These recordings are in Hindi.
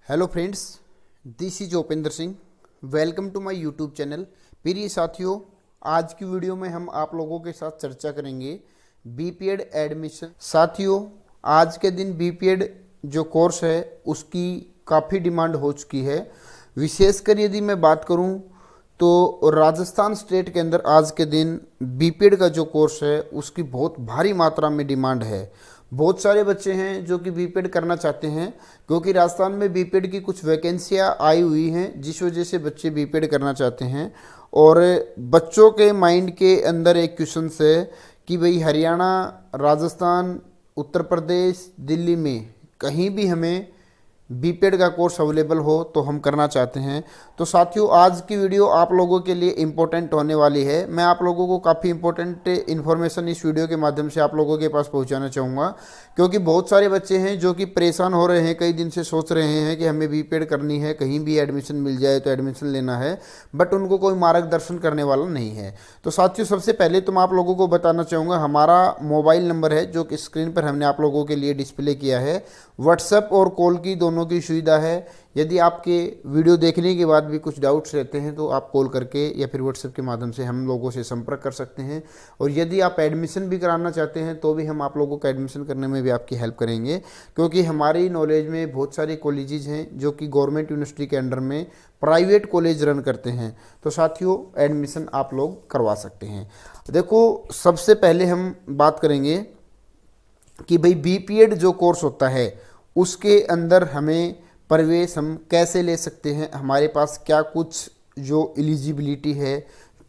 Hello friends, this is Upendra Singh. Welcome to my YouTube channel. प्रिय साथियों, आज की वीडियो में हम आप लोगों के साथ चर्चा करेंगे बीपीएड एडमिशन। साथियों, आज के दिन बीपीएड जो कोर्स है उसकी काफ़ी डिमांड हो चुकी है। विशेषकर यदि मैं बात करूं तो राजस्थान स्टेट के अंदर आज के दिन बीपीएड का जो कोर्स है उसकी बहुत भारी मात्रा में डिमांड है। बहुत सारे बच्चे हैं जो कि बीपीएड करना चाहते हैं, क्योंकि राजस्थान में बीपीएड की कुछ वैकेंसियां आई हुई हैं, जिस वजह से बच्चे बीपीएड करना चाहते हैं। और बच्चों के माइंड के अंदर एक क्वेश्चन है कि भाई हरियाणा, राजस्थान, उत्तर प्रदेश, दिल्ली में कहीं भी हमें बीपीएड का कोर्स अवेलेबल हो तो हम करना चाहते हैं। तो साथियों, आज की वीडियो आप लोगों के लिए इम्पोर्टेंट होने वाली है। मैं आप लोगों को काफ़ी इम्पोर्टेंट इन्फॉर्मेशन इस वीडियो के माध्यम से आप लोगों के पास पहुंचाना चाहूँगा, क्योंकि बहुत सारे बच्चे हैं जो कि परेशान हो रहे हैं, कई दिन से सोच रहे हैं कि हमें बीपीएड करनी है, कहीं भी एडमिशन मिल जाए तो एडमिशन लेना है, बट उनको कोई मार्गदर्शन करने वाला नहीं है। तो साथियों, सबसे पहले तो मैं आप लोगों को बताना चाहूँगा, हमारा मोबाइल नंबर है जो कि स्क्रीन पर हमने आप लोगों के लिए डिस्प्ले किया है। व्हाट्सएप और कॉल की दोनों की सुविधा है। यदि आपके वीडियो देखने के बाद भी कुछ डाउट्स रहते हैं तो आप कॉल करके या फिर व्हाट्सएप के माध्यम से हम लोगों से संपर्क कर सकते हैं। और यदि आप एडमिशन भी कराना चाहते हैं तो भी हम आप लोगों का एडमिशन करने में भी आपकी हेल्प करेंगे, क्योंकि हमारी नॉलेज में बहुत सारे कॉलेजेस हैं जो कि गवर्नमेंट यूनिवर्सिटी के अंडर में प्राइवेट कॉलेज रन करते हैं। तो साथियों, एडमिशन आप लोग करवा सकते हैं। देखो, सबसे पहले हम बात करेंगे कि भाई बीपीएड जो कोर्स होता है उसके अंदर हमें प्रवेश हम कैसे ले सकते हैं, हमारे पास क्या कुछ जो एलिजिबिलिटी है,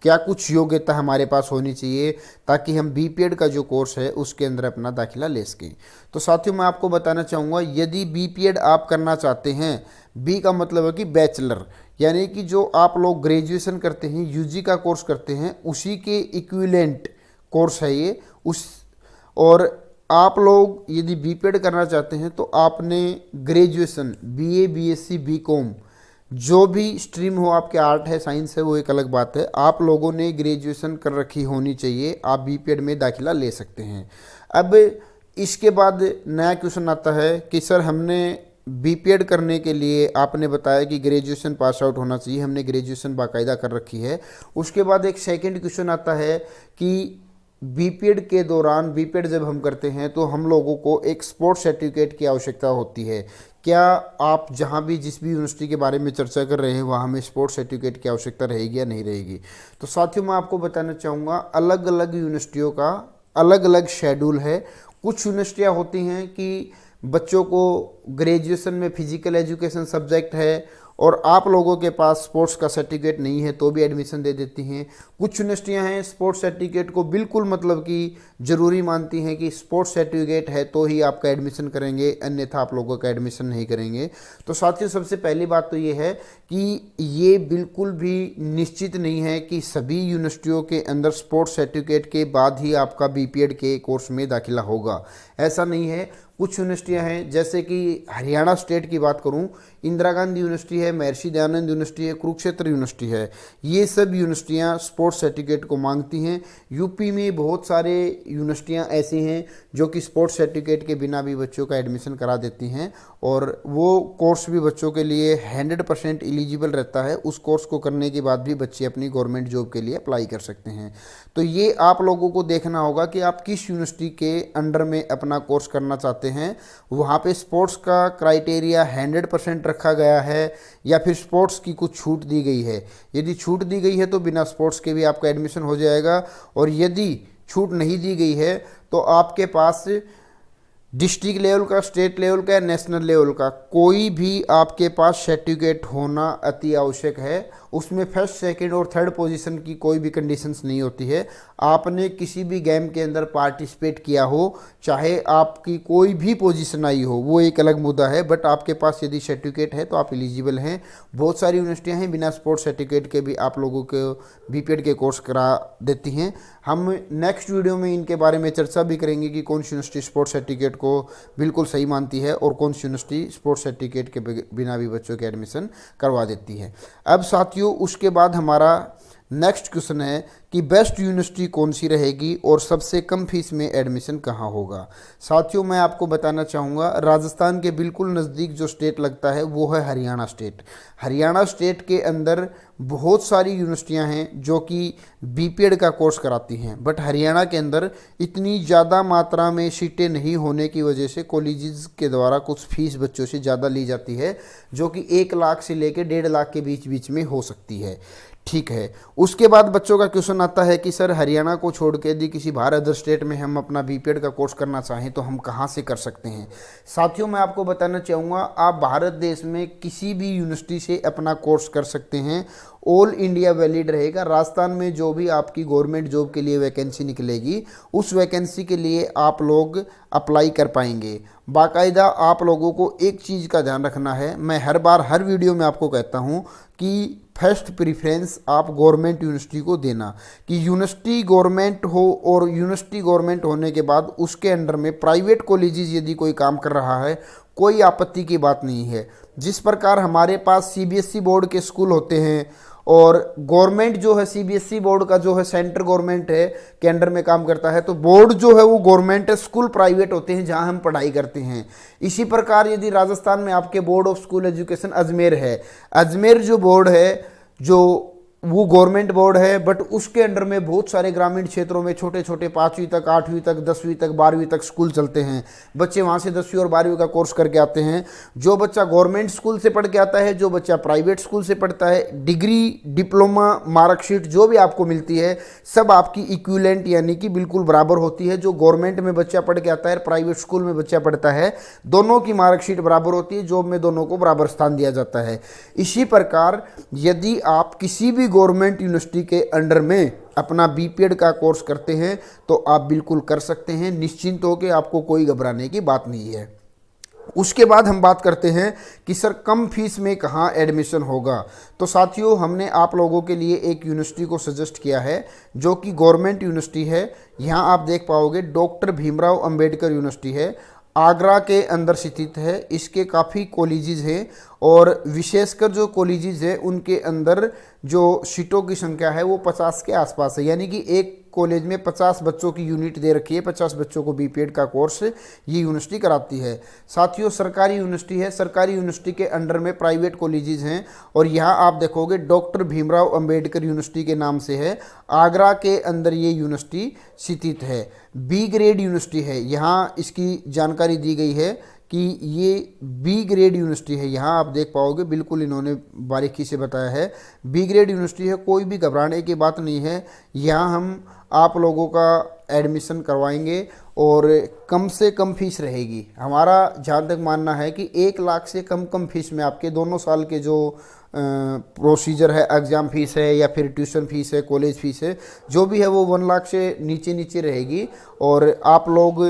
क्या कुछ योग्यता हमारे पास होनी चाहिए ताकि हम बीपीएड का जो कोर्स है उसके अंदर अपना दाखिला ले सकें। तो साथियों, मैं आपको बताना चाहूँगा, यदि बीपीएड आप करना चाहते हैं, बी का मतलब है कि बैचलर, यानी कि जो आप लोग ग्रेजुएशन करते हैं, यूजी का कोर्स करते हैं, उसी के इक्विवेलेंट कोर्स है ये। और आप लोग यदि बीपीएड करना चाहते हैं तो आपने ग्रेजुएशन बीए, बीएससी, बीकॉम, जो भी स्ट्रीम हो, आपके आर्ट है, साइंस है, वो एक अलग बात है, आप लोगों ने ग्रेजुएशन कर रखी होनी चाहिए, आप बीपीएड में दाखिला ले सकते हैं। अब इसके बाद नया क्वेश्चन आता है कि सर, हमने बीपीएड करने के लिए आपने बताया कि ग्रेजुएशन पास आउट होना चाहिए, हमने ग्रेजुएशन बाकायदा कर रखी है। उसके बाद एक सेकंड क्वेश्चन आता है कि बीपीएड के दौरान, बीपीएड जब हम करते हैं तो हम लोगों को एक स्पोर्ट्स सर्टिफिकेट की आवश्यकता होती है। क्या आप जहां भी, जिस भी यूनिवर्सिटी के बारे में चर्चा कर रहे हैं, वहां हमें स्पोर्ट्स सर्टिफिकेट की आवश्यकता रहेगी या नहीं रहेगी? तो साथियों, मैं आपको बताना चाहूँगा, अलग अलग यूनिवर्सिटियों का अलग अलग शेड्यूल है। कुछ यूनिवर्सिटियाँ होती हैं कि बच्चों को ग्रेजुएशन में फिजिकल एजुकेशन सब्जेक्ट है और आप लोगों के पास स्पोर्ट्स का सर्टिफिकेट नहीं है तो भी एडमिशन दे देती हैं। कुछ यूनिवर्सिटियां हैं स्पोर्ट्स सर्टिफिकेट को बिल्कुल मतलब कि ज़रूरी मानती हैं कि स्पोर्ट्स सर्टिफिकेट है तो ही आपका एडमिशन करेंगे, अन्यथा आप लोगों का एडमिशन नहीं करेंगे। तो साथियों, सबसे पहली बात तो ये है कि ये बिल्कुल भी निश्चित नहीं है कि सभी यूनिवर्सिटियों के अंदर स्पोर्ट्स सर्टिफिकेट के बाद ही आपका बीपीएड के कोर्स में दाखिला होगा, ऐसा नहीं है। कुछ यूनिवर्सिटियां हैं, जैसे कि हरियाणा स्टेट की बात करूं, इंदिरा गांधी यूनिवर्सिटी है, महर्षि दयानंद यूनिवर्सिटी है, कुरुक्षेत्र यूनिवर्सिटी है, ये सब यूनिवर्सिटियां स्पोर्ट्स सर्टिफिकेट को मांगती हैं। यूपी में बहुत सारे यूनिवर्सिटियां ऐसी हैं जो कि स्पोर्ट्स सर्टिफिकेट के बिना भी बच्चों का एडमिशन करा देती हैं, और वो कोर्स भी बच्चों के लिए 100% एलिजिबल रहता है। उस कोर्स को करने के बाद भी बच्चे अपनी गवर्नमेंट जॉब के लिए अप्लाई कर सकते हैं। तो ये आप लोगों को देखना होगा कि आप किस यूनिवर्सिटी के अंडर में अपना कोर्स करना चाहते हैं, वहाँ पे स्पोर्ट्स का क्राइटेरिया 100% रखा गया है या फिर स्पोर्ट्स की कुछ छूट दी गई है। यदि छूट दी गई है तो बिना स्पोर्ट्स के भी आपका एडमिशन हो जाएगा, और यदि छूट नहीं दी गई है तो आपके पास डिस्ट्रिक्ट लेवल का, स्टेट लेवल का या नेशनल लेवल का कोई भी आपके पास सर्टिफिकेट होना अति आवश्यक है। उसमें फर्स्ट, सेकंड और थर्ड पोजीशन की कोई भी कंडीशंस नहीं होती है। आपने किसी भी गेम के अंदर पार्टिसिपेट किया हो, चाहे आपकी कोई भी पोजीशन आई हो, वो एक अलग मुद्दा है, बट आपके पास यदि सर्टिफिकेट है तो आप एलिजिबल हैं। बहुत सारी यूनिवर्सिटियां हैं बिना स्पोर्ट्स सर्टिफिकेट के भी आप लोगों को बीपीएड के कोर्स करा देती हैं। हम नेक्स्ट वीडियो में इनके बारे में चर्चा भी करेंगे कि कौन सी यूनिवर्सिटी स्पोर्ट्स सर्टिफिकेट को बिल्कुल सही मानती है और कौन सी यूनिवर्सिटी स्पोर्ट्स सर्टिफिकेट के बिना भी बच्चों के एडमिशन करवा देती है। अब साथियों, उसके बाद हमारा नेक्स्ट क्वेश्चन है कि बेस्ट यूनिवर्सिटी कौन सी रहेगी और सबसे कम फीस में एडमिशन कहाँ होगा। साथियों, मैं आपको बताना चाहूँगा, राजस्थान के बिल्कुल नज़दीक जो स्टेट लगता है वो है हरियाणा स्टेट। हरियाणा स्टेट के अंदर बहुत सारी यूनिवर्सिटियां हैं जो कि बीपीएड का कोर्स कराती हैं, बट हरियाणा के अंदर इतनी ज़्यादा मात्रा में सीटें नहीं होने की वजह से कॉलेजेस के द्वारा कुछ फीस बच्चों से ज़्यादा ली जाती है, जो कि 1 लाख से लेकर 1.5 लाख के बीच बीच में हो सकती है। ठीक है, उसके बाद बच्चों का क्वेश्चन आता है कि सर हरियाणा को छोड़ के यदि किसी बाहर अदर स्टेट में हम अपना बीपीएड का कोर्स करना चाहें तो हम कहाँ से कर सकते हैं। साथियों, मैं आपको बताना चाहूँगा, आप भारत देश में किसी भी यूनिवर्सिटी से अपना कोर्स कर सकते हैं, ऑल इंडिया वैलिड रहेगा। राजस्थान में जो भी आपकी गवर्नमेंट जॉब के लिए वैकेंसी निकलेगी उस वैकेंसी के लिए आप लोग अप्लाई कर पाएंगे। बाकायदा आप लोगों को एक चीज़ का ध्यान रखना है, मैं हर बार हर वीडियो में आपको कहता हूँ कि फर्स्ट प्रेफरेंस आप गवर्नमेंट यूनिवर्सिटी को देना, कि यूनिवर्सिटी गवर्नमेंट हो और यूनिवर्सिटी गवर्नमेंट होने के बाद उसके अंडर में प्राइवेट कॉलेजेस यदि कोई काम कर रहा है कोई आपत्ति की बात नहीं है। जिस प्रकार हमारे पास सीबीएसई बोर्ड के स्कूल होते हैं और गवर्नमेंट जो है सीबीएसई बोर्ड का जो है सेंट्रल गवर्नमेंट है के अंडर में काम करता है, तो बोर्ड जो है वो गवर्नमेंट है, स्कूल प्राइवेट होते हैं जहां हम पढ़ाई करते हैं। इसी प्रकार यदि राजस्थान में आपके board of school education Ajmer है, अजमेर जो बोर्ड है जो वो गवर्नमेंट बोर्ड है, बट उसके अंडर में बहुत सारे ग्रामीण क्षेत्रों में छोटे छोटे 5वीं तक 8वीं तक 10वीं तक 12वीं तक स्कूल चलते हैं। बच्चे वहाँ से 10वीं और 12वीं का कोर्स करके आते हैं। जो बच्चा गवर्नमेंट स्कूल से पढ़ के आता है, जो बच्चा प्राइवेट स्कूल से पढ़ता है, डिग्री डिप्लोमा मार्कशीट जो भी आपको मिलती है सब आपकी इक्विवेलेंट यानी कि बिल्कुल बराबर होती है। जो गवर्नमेंट में बच्चा पढ़ के आता है, प्राइवेट स्कूल में बच्चा पढ़ता है, दोनों की मार्कशीट बराबर होती है, जॉब में दोनों को बराबर स्थान दिया जाता है। इसी प्रकार यदि आप किसी भी गवर्नमेंट यूनिवर्सिटी के अंडर में अपना बीपीएड का कोर्स करते हैं तो आप बिल्कुल कर सकते हैं, निश्चिंत होकर, आपको कोई घबराने की बात नहीं है। उसके बाद हम बात करते हैं कि सर कम फीस में कहाँ एडमिशन होगा। तो साथियों, हमने आप लोगों के लिए एक यूनिवर्सिटी को सजेस्ट किया है जो कि गवर्नमेंट यूनिवर्सिटी है। यहाँ आप देख पाओगे डॉक्टर भीमराव अंबेडकर यूनिवर्सिटी है, आगरा के अंदर स्थित है। इसके काफ़ी कॉलेजेस हैं और विशेषकर जो कॉलेजेस है उनके अंदर जो सीटों की संख्या है वो 50 के आसपास है, यानी कि एक कॉलेज में 50 बच्चों की यूनिट दे रखी है, 50 बच्चों को बीपीएड का कोर्स ये यूनिवर्सिटी कराती है। साथियों, सरकारी यूनिवर्सिटी है, सरकारी यूनिवर्सिटी के अंडर में प्राइवेट कॉलेजेस हैं और यहाँ आप देखोगे डॉक्टर भीमराव अंबेडकर यूनिवर्सिटी के नाम से है, आगरा के अंदर ये यूनिवर्सिटी स्थित है। बी ग्रेड यूनिवर्सिटी है, यहाँ इसकी जानकारी दी गई है कि ये बी ग्रेड यूनिवर्सिटी है। यहाँ आप देख पाओगे बिल्कुल इन्होंने बारीकी से बताया है, बी ग्रेड यूनिवर्सिटी है, कोई भी घबराने की बात नहीं है। यहाँ हम आप लोगों का एडमिशन करवाएंगे और कम से कम फीस रहेगी। हमारा जहाँ तक मानना है कि 1 लाख से कम फीस में आपके दोनों साल के जो प्रोसीजर है, एग्ज़ाम फीस है या फिर ट्यूशन फीस है, कॉलेज फीस है, जो भी है वो 1 लाख से नीचे रहेगी। और आप लोग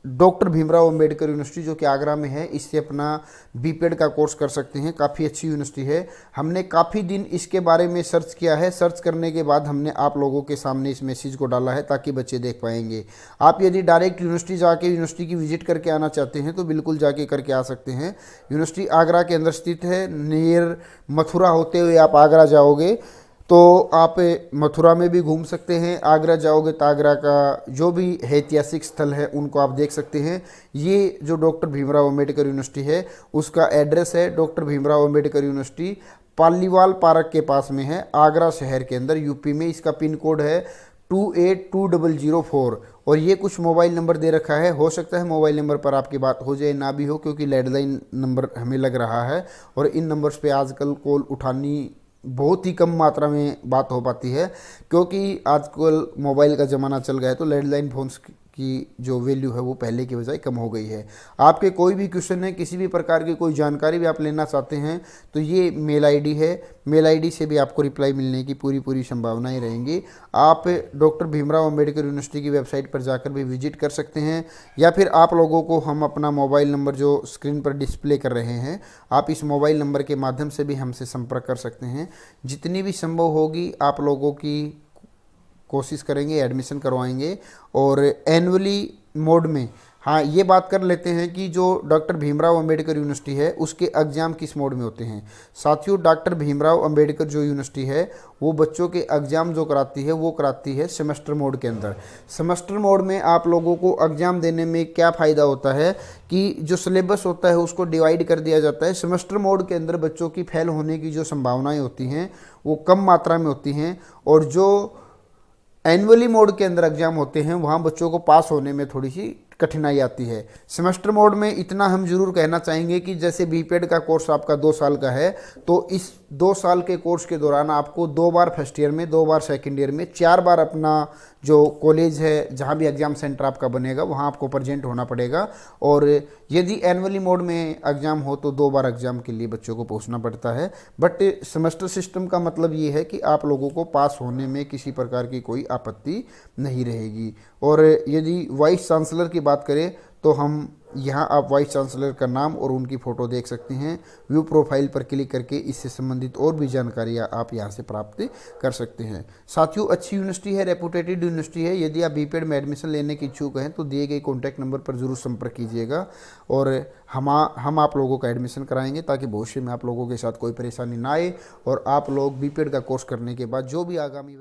डॉक्टर भीमराव अंबेडकर यूनिवर्सिटी जो कि आगरा में है, इससे अपना बीपीएड का कोर्स कर सकते हैं। काफ़ी अच्छी यूनिवर्सिटी है। हमने काफ़ी दिन इसके बारे में सर्च किया है, सर्च करने के बाद हमने आप लोगों के सामने इस मैसेज को डाला है ताकि बच्चे देख पाएंगे। आप यदि डायरेक्ट यूनिवर्सिटी जाके यूनिवर्सिटी की विजिट करके आना चाहते हैं तो बिल्कुल जाके करके आ सकते हैं। यूनिवर्सिटी आगरा के अंदर स्थित है, नियर मथुरा होते हुए आप आगरा जाओगे तो आप मथुरा में भी घूम सकते हैं। आगरा जाओगे तो आगरा का जो भी ऐतिहासिक स्थल है उनको आप देख सकते हैं। ये जो डॉक्टर भीमराव अंबेडकर यूनिवर्सिटी है उसका एड्रेस है doctor Bhimrao Ambedkar university, Paliwal park के पास में है, आगरा शहर के अंदर, यूपी में। इसका पिन कोड है 282004 और ये कुछ मोबाइल नंबर दे रखा है। हो सकता है मोबाइल नंबर पर आपकी बात हो जाए, ना भी हो, क्योंकि लैंडलाइन नंबर हमें लग रहा है और इन नंबर्स पे आजकल कॉल उठानी बहुत ही कम मात्रा में बात हो पाती है, क्योंकि आजकल मोबाइल का ज़माना चल गया है तो लैंडलाइन फोन्स की जो वैल्यू है वो पहले की बजाय कम हो गई है। आपके कोई भी क्वेश्चन है, किसी भी प्रकार की कोई जानकारी भी आप लेना चाहते हैं तो ये मेल आईडी है, मेल आईडी से भी आपको रिप्लाई मिलने की पूरी संभावनाएं रहेंगी। आप डॉक्टर भीमराव अंबेडकर यूनिवर्सिटी की वेबसाइट पर जाकर भी विजिट कर सकते हैं, या फिर आप लोगों को हम अपना मोबाइल नंबर जो स्क्रीन पर डिस्प्ले कर रहे हैं, आप इस मोबाइल नंबर के माध्यम से भी हमसे संपर्क कर सकते हैं। जितनी भी संभव होगी आप लोगों की कोशिश करेंगे, एडमिशन करवाएंगे और एनुअली मोड में हाँ, ये बात कर लेते हैं कि जो डॉक्टर भीमराव अंबेडकर यूनिवर्सिटी है उसके एग्ज़ाम किस मोड में होते हैं। साथियों, डॉक्टर भीमराव अंबेडकर जो यूनिवर्सिटी है वो बच्चों के एग्ज़ाम जो कराती है वो कराती है सेमेस्टर मोड के अंदर। सेमेस्टर मोड में आप लोगों को एग्ज़ाम देने में क्या फ़ायदा होता है कि जो सिलेबस होता है उसको डिवाइड कर दिया जाता है। सेमेस्टर मोड के अंदर बच्चों की फेल होने की जो संभावनाएँ होती हैं वो कम मात्रा में होती हैं, और जो एनुअली मोड के अंदर एग्जाम होते हैं वहाँ बच्चों को पास होने में थोड़ी सी कठिनाई आती है। सेमेस्टर मोड में इतना हम जरूर कहना चाहेंगे कि जैसे बीपीएड का कोर्स आपका 2 साल का है, तो इस 2 साल के कोर्स के दौरान आपको 2 बार फर्स्ट ईयर में, 2 बार सेकंड ईयर में, 4 बार अपना जो कॉलेज है जहाँ भी एग्ज़ाम सेंटर आपका बनेगा वहाँ आपको प्रेजेंट होना पड़ेगा। और यदि एनुअली मोड में एग्ज़ाम हो तो 2 बार एग्ज़ाम के लिए बच्चों को पहुँचना पड़ता है। बट सेमेस्टर सिस्टम का मतलब ये है कि आप लोगों को पास होने में किसी प्रकार की कोई आपत्ति नहीं रहेगी। और यदि वाइस चांसलर की बात करें तो हम यहाँ आप वाइस चांसलर का नाम और उनकी फ़ोटो देख सकते हैं। व्यू प्रोफाइल पर क्लिक करके इससे संबंधित और भी जानकारियाँ आप यहाँ से प्राप्त कर सकते हैं। साथियों, अच्छी यूनिवर्सिटी है, रेपुटेटेड यूनिवर्सिटी है। यदि आप बीपीएड में एडमिशन लेने की इच्छुक हैं तो दिए गए कॉन्टैक्ट नंबर पर ज़रूर संपर्क कीजिएगा, और हम आप लोगों का एडमिशन कराएंगे ताकि भविष्य में आप लोगों के साथ कोई परेशानी ना आए, और आप लोग बीपीएड का कोर्स करने के बाद जो भी आगामी